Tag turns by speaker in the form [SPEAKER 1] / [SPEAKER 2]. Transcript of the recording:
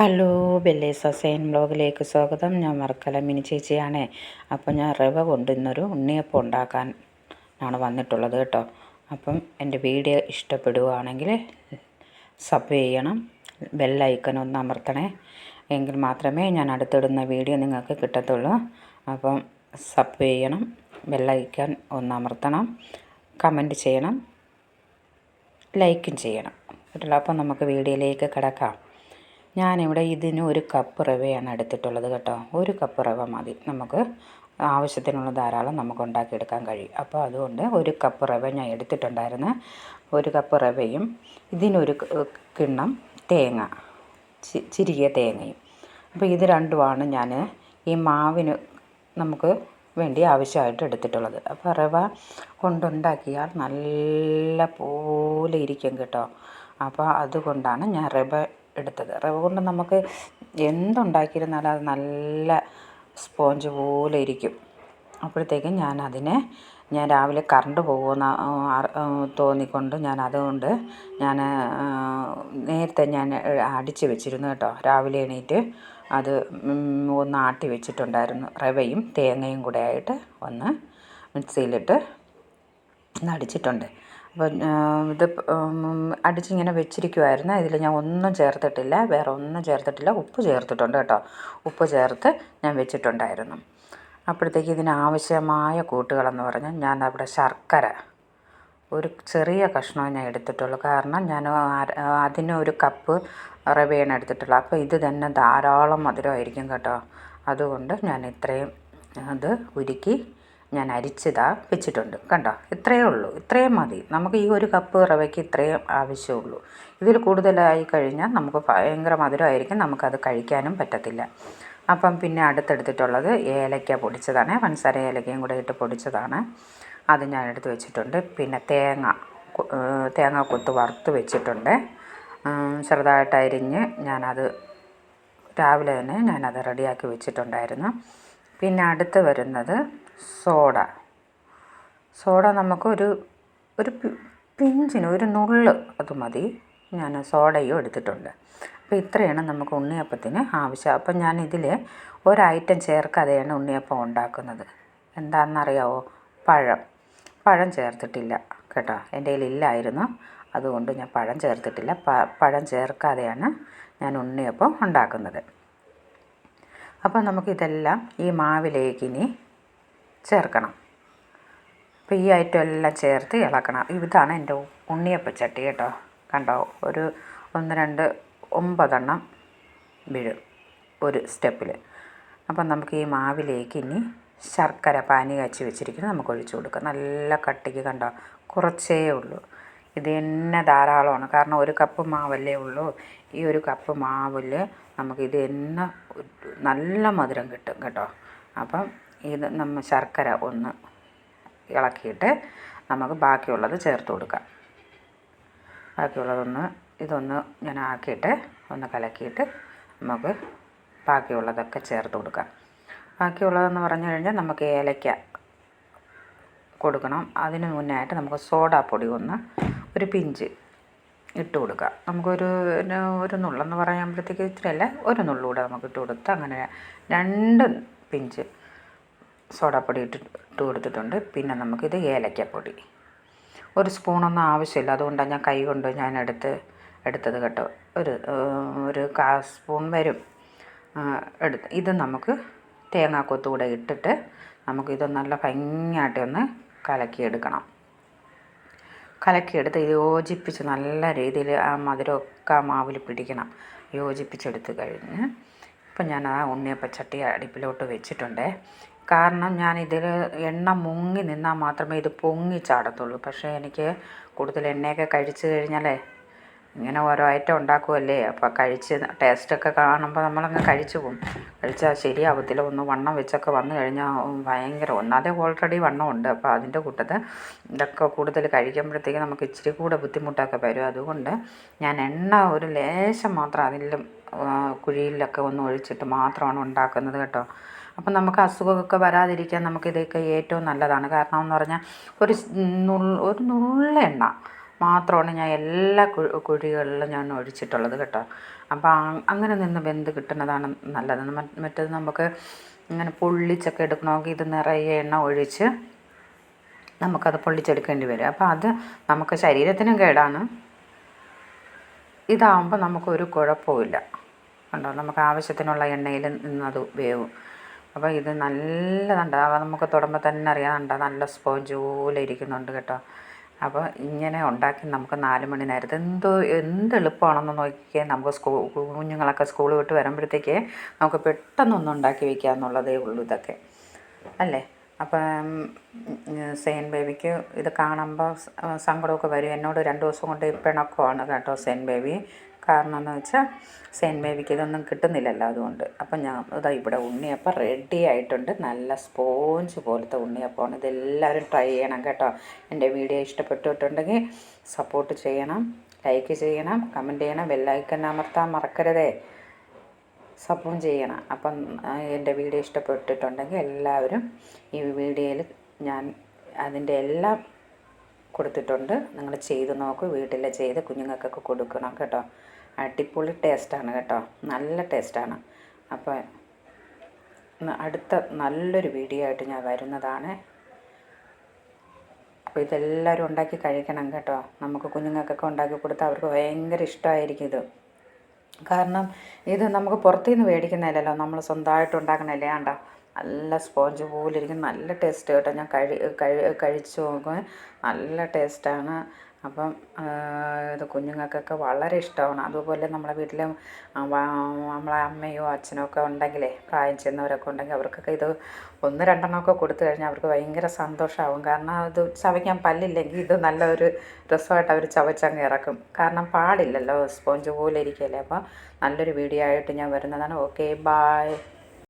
[SPEAKER 1] Hello, ബെല്ലേസ് Hussain ബ്ലോഗിലേക്ക് സ്വാഗതം. ഞാൻ Varkala mini ചേച്ചിയാണേ. അപ്പോൾ ഞാൻ റവ കൊണ്ട് ഇന്നൊരു ഉണ്ണിയപ്പം ഉണ്ടാക്കാൻ ആണ് വന്നിട്ടുള്ളത് കേട്ടോ. അപ്പം എൻ്റെ വീഡിയോ ഇഷ്ടപ്പെടുകയാണെങ്കിൽ സബ് ചെയ്യണം, ബെല്ലൈക്കൺ ഒന്ന് അമർത്തണേ. എങ്കിൽ മാത്രമേ ഞാൻ അടുത്തിടുന്ന വീഡിയോ നിങ്ങൾക്ക് കിട്ടത്തുള്ളൂ. അപ്പം സബ് ചെയ്യണം, ബെല്ലൈക്കൺ ഒന്ന് അമർത്തണം, കമൻറ്റ് ചെയ്യണം, ലൈക്കും ചെയ്യണം കേട്ടല്ലോ. അപ്പം നമുക്ക് വീഡിയോയിലേക്ക് കിടക്കാം. ഞാനിവിടെ ഇതിന് 1 കപ്പ് റവയാണ് എടുത്തിട്ടുള്ളത് കേട്ടോ. 1 കപ്പ് റവ മതി, നമുക്ക് ആവശ്യത്തിനുള്ള ധാരാളം നമുക്ക് ഉണ്ടാക്കിയെടുക്കാൻ കഴിയും. അപ്പോൾ അതുകൊണ്ട് 1 കപ്പ് റവ ഞാൻ എടുത്തിട്ടുണ്ടായിരുന്നു. 1 കപ്പ് റവയും ഇതിനൊരു കിണ്ണം തേങ്ങ, ചിരികിയ തേങ്ങയും. അപ്പോൾ ഇത് രണ്ടുമാണ് ഞാൻ ഈ മാവിന് നമുക്ക് വേണ്ടി ആവശ്യമായിട്ട് എടുത്തിട്ടുള്ളത്. അപ്പോൾ റവ കൊണ്ടുണ്ടാക്കിയാൽ നല്ല പോലെ ഇരിക്കും കേട്ടോ. അപ്പോൾ അതുകൊണ്ടാണ് ഞാൻ റവ എടുത്തത്. റവ കൊണ്ട് നമുക്ക് എന്തുണ്ടാക്കിയിരുന്നാലും അത് നല്ല സ്പോഞ്ച് പോലെ ഇരിക്കും. അപ്പോഴത്തേക്കും ഞാൻ രാവിലെ കറണ്ട് പോകുമെന്ന് തോന്നിക്കൊണ്ട് അതുകൊണ്ട് നേരത്തെ ഞാൻ അടിച്ച് വെച്ചിരുന്നു കേട്ടോ. രാവിലെ എണീറ്റ് അത് ഒന്ന് ആട്ടി വെച്ചിട്ടുണ്ടായിരുന്നു. റവയും തേങ്ങയും കൂടെ ആയിട്ട് ഒന്ന് മിക്സിയിലിട്ട് അടിച്ചിട്ടുണ്ട്. അപ്പോൾ ഇത് അടിച്ചിങ്ങനെ വെച്ചിരിക്കുമായിരുന്നു. ഇതിൽ ഞാൻ ഒന്നും ചേർത്തിട്ടില്ല, വേറെ ഒന്നും ചേർത്തിട്ടില്ല. ഉപ്പ് ചേർത്തിട്ടുണ്ട് കേട്ടോ. ഉപ്പ് ചേർത്ത് ഞാൻ വെച്ചിട്ടുണ്ടായിരുന്നു. അപ്പോഴത്തേക്ക് ഇതിനാവശ്യമായ കൂട്ടുകളെന്ന് പറഞ്ഞാൽ ഞാൻ അവിടെ ശർക്കര ഒരു ചെറിയ കഷ്ണമേ ഞാൻ എടുത്തിട്ടുള്ളൂ. കാരണം ഞാൻ അതിന് 1 കപ്പ് റവയാണ് എടുത്തിട്ടുള്ളത്. അപ്പോൾ ഇത് തന്നെ ധാരാളം മധുരമായിരിക്കും കേട്ടോ. അതുകൊണ്ട് ഞാൻ ഇത്രയും അത് ഉരുക്കി ഞാൻ അരിച്ചതാ വെച്ചിട്ടുണ്ട് കണ്ടോ. ഇത്രയേ ഉള്ളൂ, ഇത്രയും മതി. നമുക്ക് ഈ 1 കപ്പ് റവയ്ക്ക് ഇത്രയും ആവശ്യമുള്ളൂ. ഇതിൽ കൂടുതലായി കഴിഞ്ഞാൽ നമുക്ക് ഭയങ്കര മധുരമായിരിക്കും, നമുക്കത് കഴിക്കാനും പറ്റത്തില്ല. അപ്പം പിന്നെ അടുത്തെടുത്തിട്ടുള്ളത് ഏലക്ക പൊടിച്ചതാണ്, പഞ്ചസാര ഏലക്കയും കൂടെ ഇട്ട് പൊടിച്ചതാണ്. അത് ഞാൻ എടുത്ത് വെച്ചിട്ടുണ്ട്. പിന്നെ തേങ്ങ കൊത്ത് വറുത്ത് വെച്ചിട്ടുണ്ട്. ചെറുതായിട്ട് അരിഞ്ഞ് ഞാനത് രാവിലെ തന്നെ ഞാനത് റെഡിയാക്കി വെച്ചിട്ടുണ്ടായിരുന്നു. പിന്നെ അടുത്ത് വരുന്നത് സോഡ നമുക്ക് ഒരു പിഞ്ചിന് 1 നുള്ള് അത് മതി. ഞാൻ സോഡയും എടുത്തിട്ടുണ്ട്. അപ്പോൾ ഇത്രയാണ് നമുക്ക് ഉണ്ണിയപ്പത്തിന് ആവശ്യം. അപ്പം ഞാൻ ഇതിൽ ഒരൈറ്റം ചേർക്കാതെയാണ് ഉണ്ണിയപ്പം ഉണ്ടാക്കുന്നത്. എന്താണെന്നറിയാവോ? പഴം ചേർത്തിട്ടില്ല കേട്ടോ. എൻ്റെ കയ്യിലില്ലായിരുന്നു, അതുകൊണ്ട് ഞാൻ പഴം ചേർത്തിട്ടില്ല. പഴം ചേർക്കാതെയാണ് ഞാൻ ഉണ്ണിയപ്പം ഉണ്ടാക്കുന്നത്. അപ്പോൾ നമുക്കിതെല്ലാം ഈ മാവിലേക്ക് ഇനി ചേർക്കണം. അപ്പോൾ ഈ ഐറ്റം എല്ലാം ചേർത്ത് ഇളക്കണം. ഇതാണ് എൻ്റെ ഉണ്ണിയപ്പച്ചട്ടി കേട്ടോ. കണ്ടോ, 1 2 9 എണ്ണം വീഴും ഒരു സ്റ്റെപ്പിൽ. അപ്പം നമുക്ക് ഈ മാവിലേക്ക് ഇനി ശർക്കര പാനി കാച്ചി വെച്ചിരിക്കുന്നത് നമുക്ക് ഒഴിച്ചു കൊടുക്കാം. നല്ല കട്ടിക്ക് കണ്ടോ, കുറച്ചേ ഉള്ളൂ. ഇത് തന്നെ ധാരാളമാണ്. കാരണം 1 കപ്പ് മാവല്ലേ ഉള്ളൂ. ഈ 1 കപ്പ് മാവിൽ നമുക്ക് ഇത് തന്നെ നല്ല മധുരം കിട്ടും കേട്ടോ. അപ്പം ഇത് ശർക്കര ഒന്ന് ഇളക്കിയിട്ട് നമുക്ക് ബാക്കിയുള്ളത് ചേർത്ത് കൊടുക്കാം. ഇതൊന്ന് ഞാൻ ആക്കിയിട്ട് ഒന്ന് കലക്കിയിട്ട് നമുക്ക് ബാക്കിയുള്ളതൊക്കെ ചേർത്ത് കൊടുക്കാം. ബാക്കിയുള്ളതെന്ന് പറഞ്ഞു കഴിഞ്ഞാൽ നമുക്ക് ഏലക്ക കൊടുക്കണം. അതിന് മുന്നായിട്ട് നമുക്ക് സോഡാപ്പൊടി ഒരു പിഞ്ച് ഇട്ട് കൊടുക്കാം. ഒരു നുള്ളെന്ന് പറയുമ്പോഴത്തേക്ക് ഇത്രയല്ല, 1 നുള്ളൂടെ നമുക്ക് ഇട്ട് കൊടുത്ത് അങ്ങനെ 2 പിഞ്ച് സോഡാപ്പൊടി ഇട്ട് കൊടുത്തിട്ടുണ്ട്. പിന്നെ നമുക്കിത് ഏലക്കപ്പൊടി 1 സ്പൂണൊന്നും ആവശ്യമില്ല, അതുകൊണ്ടാണ് ഞാൻ കൈ കൊണ്ട് ഞാൻ എടുത്തത് കേട്ടോ. ഒരു 1/4 സ്പൂൺ വരും ഇത് നമുക്ക് തേങ്ങാക്കൊത്തുകൂടെ ഇട്ടിട്ട് നമുക്കിത് നല്ല ഭംഗിയായിട്ട് ഒന്ന് കലക്കിയെടുക്കണം. കലക്കിയെടുത്ത് യോജിപ്പിച്ച് നല്ല രീതിയിൽ ആ മധുരമൊക്കെ ആ മാവിൽ പിടിക്കണം. യോജിപ്പിച്ചെടുത്ത് കഴിഞ്ഞ് ഇപ്പം ഞാൻ ആ ഉണ്ണിയപ്പച്ചട്ടി അടുപ്പിലോട്ട് വെച്ചിട്ടുണ്ട്. കാരണം ഞാൻ ഇതിൽ എണ്ണ മുങ്ങി നിന്നാൽ മാത്രമേ ഇത് പൊങ്ങി ചാടത്തുള്ളൂ. പക്ഷേ എനിക്ക് കൂടുതൽ എണ്ണയൊക്കെ കഴിച്ച് കഴിഞ്ഞാലേ ഇങ്ങനെ ഓരോ ഐറ്റം ഉണ്ടാക്കുമല്ലേ, അപ്പോൾ കഴിച്ച് ടേസ്റ്റൊക്കെ കാണുമ്പോൾ നമ്മളങ്ങ് കഴിച്ചു പോകും. കഴിച്ചാൽ ശരിയാവത്തില്ല. ഒന്ന് വണ്ണം വെച്ചൊക്കെ വന്നു കഴിഞ്ഞാൽ ഭയങ്കര ഒന്നാതെ ഓൾറെഡി വണ്ണമുണ്ട്. അപ്പോൾ അതിൻ്റെ കൂട്ടത്തിൽ ഇതൊക്കെ കൂടുതൽ കഴിക്കുമ്പോഴത്തേക്ക് നമുക്ക് ഇച്ചിരി കൂടെ ബുദ്ധിമുട്ടൊക്കെ വരും. അതുകൊണ്ട് ഞാൻ എണ്ണ ഒരു ലേശം മാത്രം അതിലും കുഴിയിലൊക്കെ ഒന്ന് ഒഴിച്ചിട്ട് മാത്രമാണ് ഉണ്ടാക്കുന്നത് കേട്ടോ. അപ്പം നമുക്ക് അസുഖമൊക്കെ വരാതിരിക്കാൻ നമുക്കിതൊക്കെ ഏറ്റവും നല്ലതാണ്. കാരണം എന്ന് പറഞ്ഞാൽ ഒരു നുള്ള എണ്ണ മാത്രമാണ് ഞാൻ എല്ലാ കുഴികളിലും ഞാൻ ഒഴിച്ചിട്ടുള്ളത് കേട്ടോ. അപ്പോൾ അങ്ങനെ നിന്ന് വെന്ത് കിട്ടുന്നതാണ് നല്ലത്. മറ്റേത് നമുക്ക് ഇങ്ങനെ പൊള്ളിച്ചൊക്കെ എടുക്കണമെങ്കിൽ ഇത് നിറയെ എണ്ണ ഒഴിച്ച് നമുക്കത് പൊള്ളിച്ചെടുക്കേണ്ടി വരും. അപ്പോൾ അത് നമുക്ക് ശരീരത്തിനും കേടാണ്. ഇതാകുമ്പോൾ നമുക്കൊരു കുഴപ്പമില്ല. കണ്ടോ, നമുക്ക് ആവശ്യത്തിനുള്ള എണ്ണയിൽ നിന്നത് വേവും. അപ്പോൾ ഇത് നല്ലതുണ്ട്. നമുക്ക് തൊടുമ്പോൾ തന്നെ അറിയാനുണ്ട് നല്ല സ്പോഞ്ച് പോലെ ഇരിക്കുന്നുണ്ട് കേട്ടോ. അപ്പോൾ ഇങ്ങനെ ഉണ്ടാക്കി നമുക്ക് 4 മണി നേരത്തെ എന്ത് എളുപ്പമാണെന്ന് നോക്കിയാൽ നമുക്ക് കുഞ്ഞുങ്ങളൊക്കെ സ്കൂൾ വിട്ട് വരുമ്പോഴത്തേക്ക് നമുക്ക് പെട്ടെന്നൊന്നും ഉണ്ടാക്കി വയ്ക്കാമെന്നുള്ളതേ ഉള്ളൂ ഇതൊക്കെ അല്ലേ. അപ്പം സെയിൻ ബേബിക്ക് ഇത് കാണുമ്പോൾ സങ്കടമൊക്കെ വരും. എന്നോട് 2 ദിവസം കൊണ്ട് പിണക്കമാണ് കേട്ടോ സെയിൻ ബേബി. കാരണം എന്ന് വെച്ചാൽ സെയിൻ ബേബിക്ക് ഇതൊന്നും കിട്ടുന്നില്ലല്ലോ, അതുകൊണ്ട്. അപ്പം ഇതാ ഇവിടെ ഉണ്ണിയപ്പം റെഡി ആയിട്ടുണ്ട്. നല്ല സ്പോഞ്ച് പോലത്തെ ഉണ്ണിയപ്പമാണ്. ഇതെല്ലാവരും ട്രൈ ചെയ്യണം കേട്ടോ. എൻ്റെ വീഡിയോ ഇഷ്ടപ്പെട്ടിട്ടുണ്ടെങ്കിൽ സപ്പോർട്ട് ചെയ്യണം, ലൈക്ക് ചെയ്യണം, കമൻറ്റ് ചെയ്യണം, ബെല്ലൈക്കൺ അമർത്താൻ മറക്കരുതേ, സപ്പോർട്ട് ചെയ്യണം. അപ്പം എൻ്റെ വീഡിയോ ഇഷ്ടപ്പെട്ടിട്ടുണ്ടെങ്കിൽ എല്ലാവരും ഈ വീഡിയോയിൽ ഞാൻ അതിൻ്റെ എല്ലാം കൊടുത്തിട്ടുണ്ട്. നിങ്ങൾ ചെയ്ത് നോക്കൂ, വീട്ടിൽ ചെയ്ത് കുഞ്ഞുങ്ങൾക്കൊക്കെ കൊടുക്കണം കേട്ടോ. അടിപൊളി ടേസ്റ്റാണ് കേട്ടോ, നല്ല ടേസ്റ്റാണ്. അപ്പോൾ അടുത്ത നല്ലൊരു വീഡിയോ ആയിട്ട് ഞാൻ വരുന്നതാണ്. അപ്പോൾ ഇതെല്ലാവരും ഉണ്ടാക്കി കഴിക്കണം കേട്ടോ. നമുക്ക് കുഞ്ഞുങ്ങൾക്കൊക്കെ ഉണ്ടാക്കി കൊടുത്താൽ അവർക്ക് ഭയങ്കര ഇഷ്ടമായിരിക്കും ഇത്. കാരണം ഇത് നമുക്ക് പുറത്തുനിന്ന് മേടിക്കുന്നതല്ലല്ലോ, നമ്മൾ സ്വന്തമായിട്ട് ഉണ്ടാക്കണല്ലേ. ആണ്ട നല്ല സ്പോഞ്ച് പോലെ ഇരിക്കും, നല്ല ടേസ്റ്റ് കേട്ടോ. ഞാൻ കഴിച്ചു നോക്കും, നല്ല ടേസ്റ്റാണ്. അപ്പം ഇത് കുഞ്ഞുങ്ങൾക്കൊക്കെ വളരെ ഇഷ്ടമാണ്. അതുപോലെ നമ്മളെ വീട്ടിൽ നമ്മളെ അമ്മയോ അച്ഛനോ ഒക്കെ ഉണ്ടെങ്കിലേ, പ്രായം ചെന്നവരൊക്കെ ഉണ്ടെങ്കിൽ അവർക്കൊക്കെ ഇത് 1-2 കൊടുത്തു കഴിഞ്ഞാൽ അവർക്ക് ഭയങ്കര സന്തോഷമാവും. കാരണം ഇത് ചവയ്ക്കാൻ പല്ലില്ലെങ്കിൽ ഇത് നല്ലൊരു രസമായിട്ട് അവർ ചവച്ചങ്ങ് ഇറക്കും. കാരണം പാടില്ലല്ലോ, സ്പോഞ്ച് പോലെ ഇരിക്കുകയല്ലേ. അപ്പോൾ നല്ലൊരു വീഡിയോ ആയിട്ട് ഞാൻ വരുന്നതാണ്. Okay, bye.